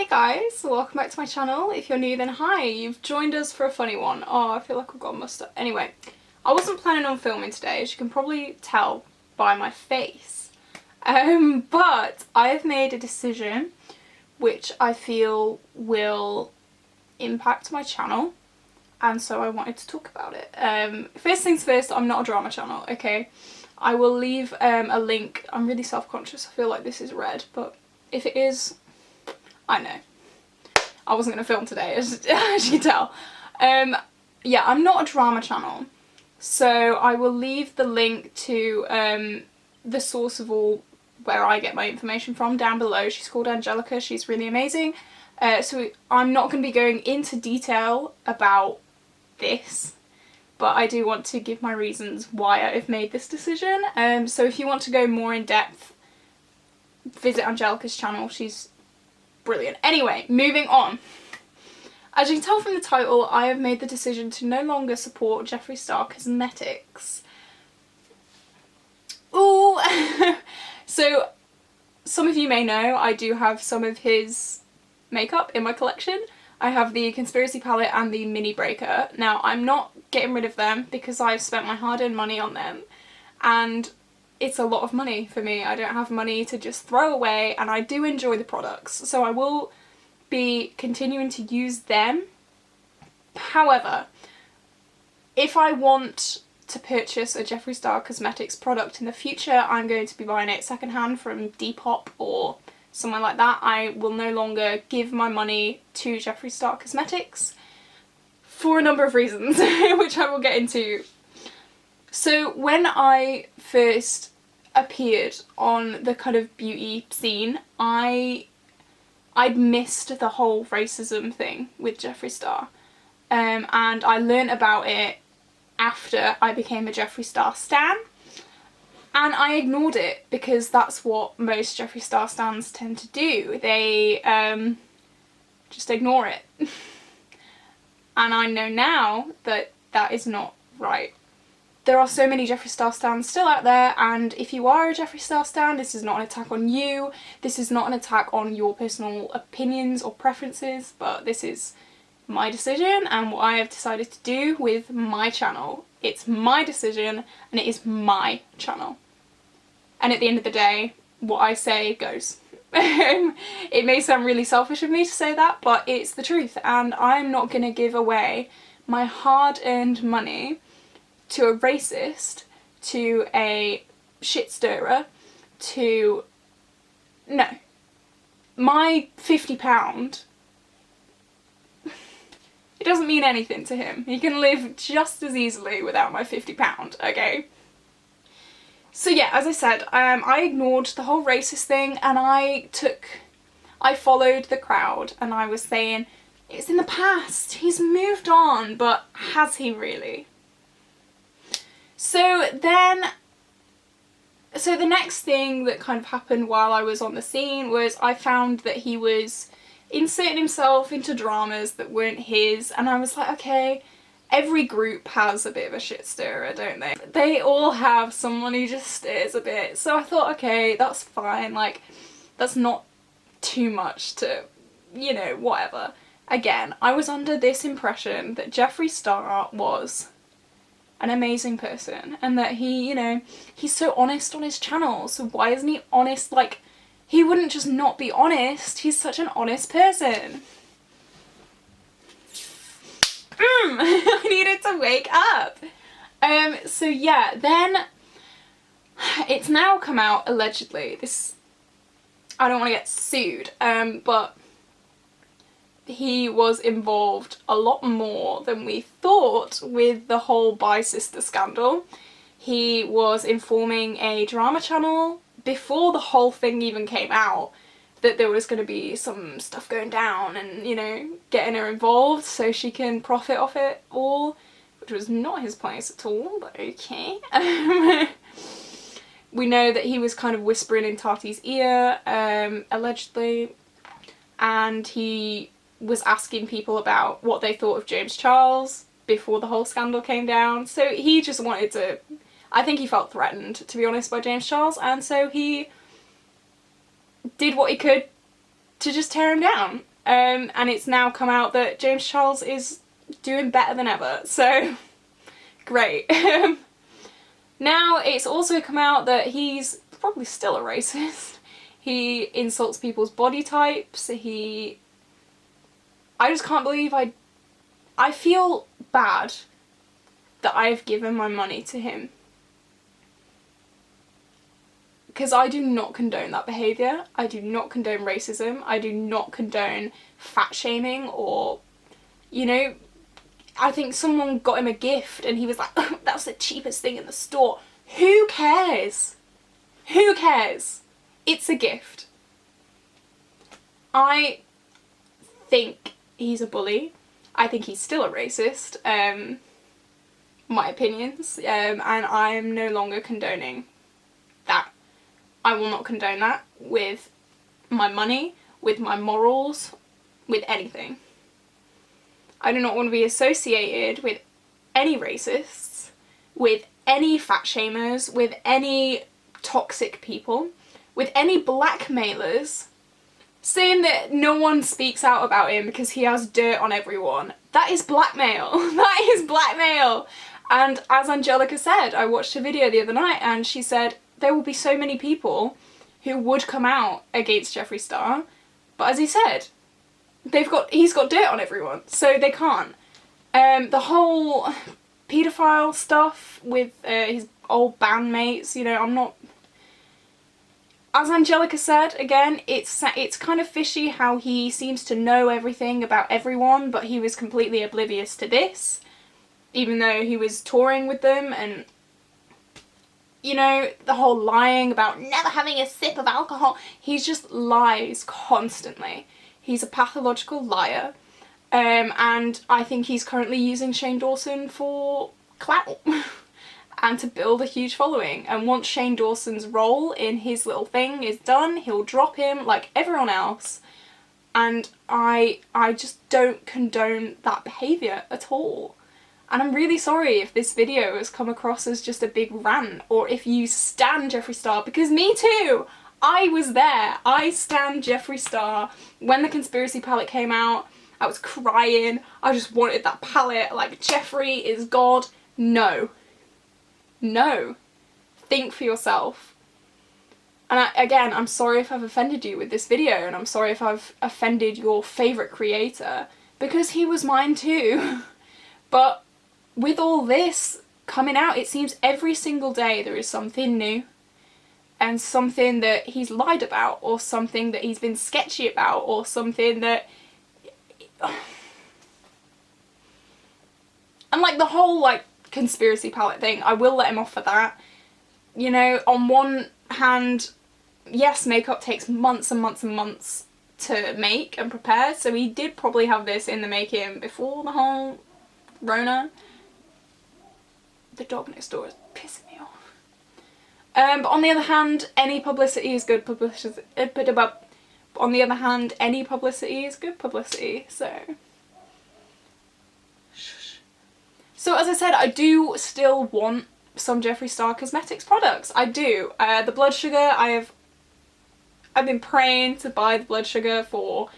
Hey guys, welcome back to my channel. If you're new then hi, you've joined us for a funny one. Oh, I feel like I've got a mustache. Anyway, I wasn't planning on filming today, as you can probably tell by my face. But I have made a decision which I feel will impact my channel, and so I wanted to talk about it. First things first, I'm not a drama channel, okay? I will leave a link. I'm really self-conscious, I feel like this is red, but if it is, I know. I wasn't going to film today, as you can tell. Yeah, I'm not a drama channel, so I will leave the link to the source of all where I get my information from down below. She's called Angelica, she's really amazing. So I'm not going to be going into detail about this, but I do want to give my reasons why I've made this decision. So if you want to go more in depth, visit Angelica's channel, she's brilliant. Anyway, moving on. As you can tell from the title, I have made the decision to no longer support Jeffree Star Cosmetics. Ooh! So, some of you may know I do have some of his makeup in my collection. I have the Conspiracy palette and the Mini Breaker. Now, I'm not getting rid of them because I've spent my hard-earned money on them, and it's a lot of money for me. I don't have money to just throw away, and I do enjoy the products, so I will be continuing to use them. However, if I want to purchase a Jeffree Star Cosmetics product in the future, I'm going to be buying it secondhand from Depop or somewhere like that. I will no longer give my money to Jeffree Star Cosmetics for a number of reasons, which I will get into. So when I first appeared on the kind of beauty scene, I'd missed the whole racism thing with Jeffree Star, and I learnt about it after I became a Jeffree Star stan, and I ignored it because that's what most Jeffree Star stans tend to do. They just ignore it. And I know now that that is not right. There are so many Jeffree Star stans still out there, and if you are a Jeffree Star stan, this is not an attack on you, this is not an attack on your personal opinions or preferences, but this is my decision and what I have decided to do with my channel. It's my decision and it is my channel. And at the end of the day, what I say goes. It may sound really selfish of me to say that, but it's the truth, and I'm not going to give away my hard-earned money to a racist, to a shit stirrer, to... No. My £50, it doesn't mean anything to him. He can live just as easily without my £50, okay? So yeah, as I said, I ignored the whole racist thing, and I followed the crowd, and I was saying, it's in the past, he's moved on, but has he really? So the next thing that kind of happened while I was on the scene was I found that he was inserting himself into dramas that weren't his, and I was like, okay, every group has a bit of a shit stirrer, don't they? They all have someone who just stirs a bit, so I thought, okay, that's fine, like, that's not too much to, you know, whatever. Again, I was under this impression that Jeffree Star was an amazing person, and that he, you know, he's so honest on his channel, so why isn't he honest? Like, he wouldn't just not be honest, he's such an honest person. I needed to wake up. So yeah, then it's now come out, allegedly, this, I don't want to get sued, but he was involved a lot more than we thought with the whole Bi Sister scandal. He was informing a drama channel before the whole thing even came out that there was going to be some stuff going down, and, you know, getting her involved so she can profit off it all, which was not his place at all, but okay. We know that he was kind of whispering in Tati's ear, allegedly, and he was asking people about what they thought of James Charles before the whole scandal came down. So he just wanted to, I think he felt threatened, to be honest, by James Charles, and so he did what he could to just tear him down. And it's now come out that James Charles is doing better than ever, so great. Now it's also come out that he's probably still a racist. He insults people's body types. I just can't believe I feel bad that I've given my money to him. Because I do not condone that behaviour. I do not condone racism. I do not condone fat shaming or, you know, I think someone got him a gift and he was like, oh, that's the cheapest thing in the store. Who cares? Who cares? It's a gift. I think he's a bully. I think he's still a racist. My opinions. And I'm no longer condoning that. I will not condone that with my money, with my morals, with anything. I do not want to be associated with any racists, with any fat shamers, with any toxic people, with any blackmailers, saying that no one speaks out about him because he has dirt on everyone. That is blackmail. That is blackmail. And as Angelica said, I watched a video the other night and she said there will be so many people who would come out against Jeffree Star, but as he said, he's got dirt on everyone, so they can't. The whole paedophile stuff with his old bandmates, you know, I'm not... As Angelica said, again, it's kind of fishy how he seems to know everything about everyone, but he was completely oblivious to this, even though he was touring with them, and, you know, the whole lying about never having a sip of alcohol. He just lies constantly. He's a pathological liar, and I think he's currently using Shane Dawson for clout and to build a huge following. And once Shane Dawson's role in his little thing is done, he'll drop him like everyone else. And I just don't condone that behaviour at all. And I'm really sorry if this video has come across as just a big rant, or if you stan Jeffree Star, because me too! I was there. I stan Jeffree Star. When the conspiracy palette came out, I was crying. I just wanted that palette. Like, Jeffree is God. No. No. Think for yourself. And again, I'm sorry if I've offended you with this video, and I'm sorry if I've offended your favourite creator, because he was mine too. But with all this coming out, it seems every single day there is something new. And something that he's lied about, or something that he's been sketchy about, or something that... And like the whole like conspiracy palette thing, I will let him off for that. You know, on one hand, yes, makeup takes months and months and months to make and prepare, so he did probably have this in the making before the whole Rona. The dog next door is pissing me off. But on the other hand, any publicity is good publicity. On the other hand, any publicity is good publicity, so... So as I said, I do still want some Jeffree Star Cosmetics products. I do. The blood sugar, I've been praying to buy the blood sugar for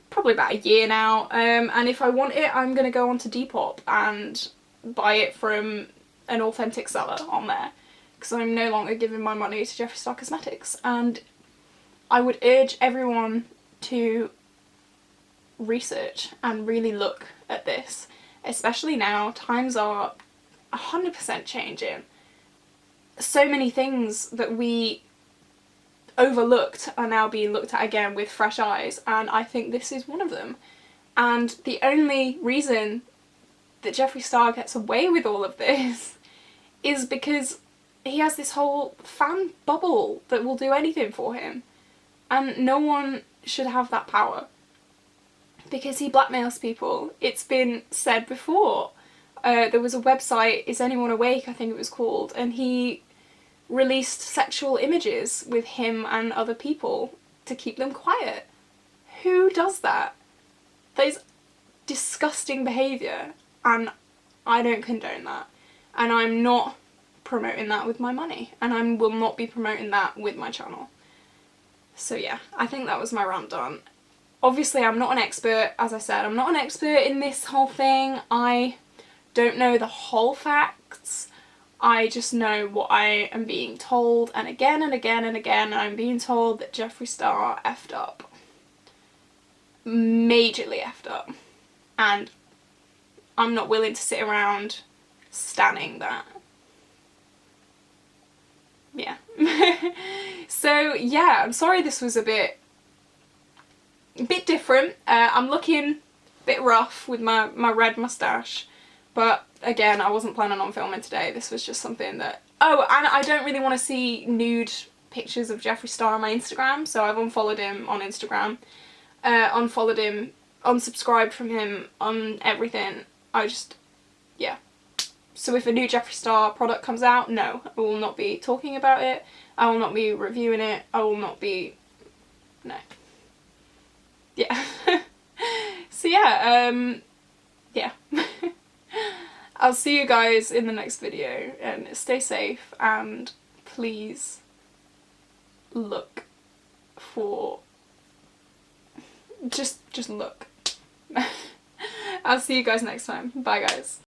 probably about a year now. And if I want it, I'm going to go onto Depop and buy it from an authentic seller on there. Because I'm no longer giving my money to Jeffree Star Cosmetics, and I would urge everyone to research and really look at this, especially now. Times are 100% changing. So many things that we overlooked are now being looked at again with fresh eyes, and I think this is one of them. And the only reason that Jeffree Star gets away with all of this is because he has this whole fan bubble that will do anything for him. And no one should have that power. Because he blackmails people. It's been said before. There was a website, Is Anyone Awake, I think it was called, and he released sexual images with him and other people to keep them quiet. Who does that? That is disgusting behaviour, and I don't condone that. And I'm not promoting that with my money, and I will not be promoting that with my channel. So yeah, I think that was my rant done. Obviously I'm not an expert, as I said, I'm not an expert in this whole thing. I don't know the whole facts. I just know what I am being told, and again and again and again I'm being told that Jeffree Star effed up. Majorly effed up. And I'm not willing to sit around standing that. Yeah. So yeah, I'm sorry this was a bit different. I'm looking a bit rough with my red moustache, but again, I wasn't planning on filming today. This was just something that... Oh, and I don't really want to see nude pictures of Jeffree Star on my Instagram, so I've unfollowed him on Instagram, unfollowed him, unsubscribed from him on everything. Yeah. So if a new Jeffree Star product comes out, no, I will not be talking about it. I will not be reviewing it. I will not be... No. Yeah. So yeah, yeah. I'll see you guys in the next video, and stay safe, and please look for... Just look. I'll see you guys next time. Bye guys.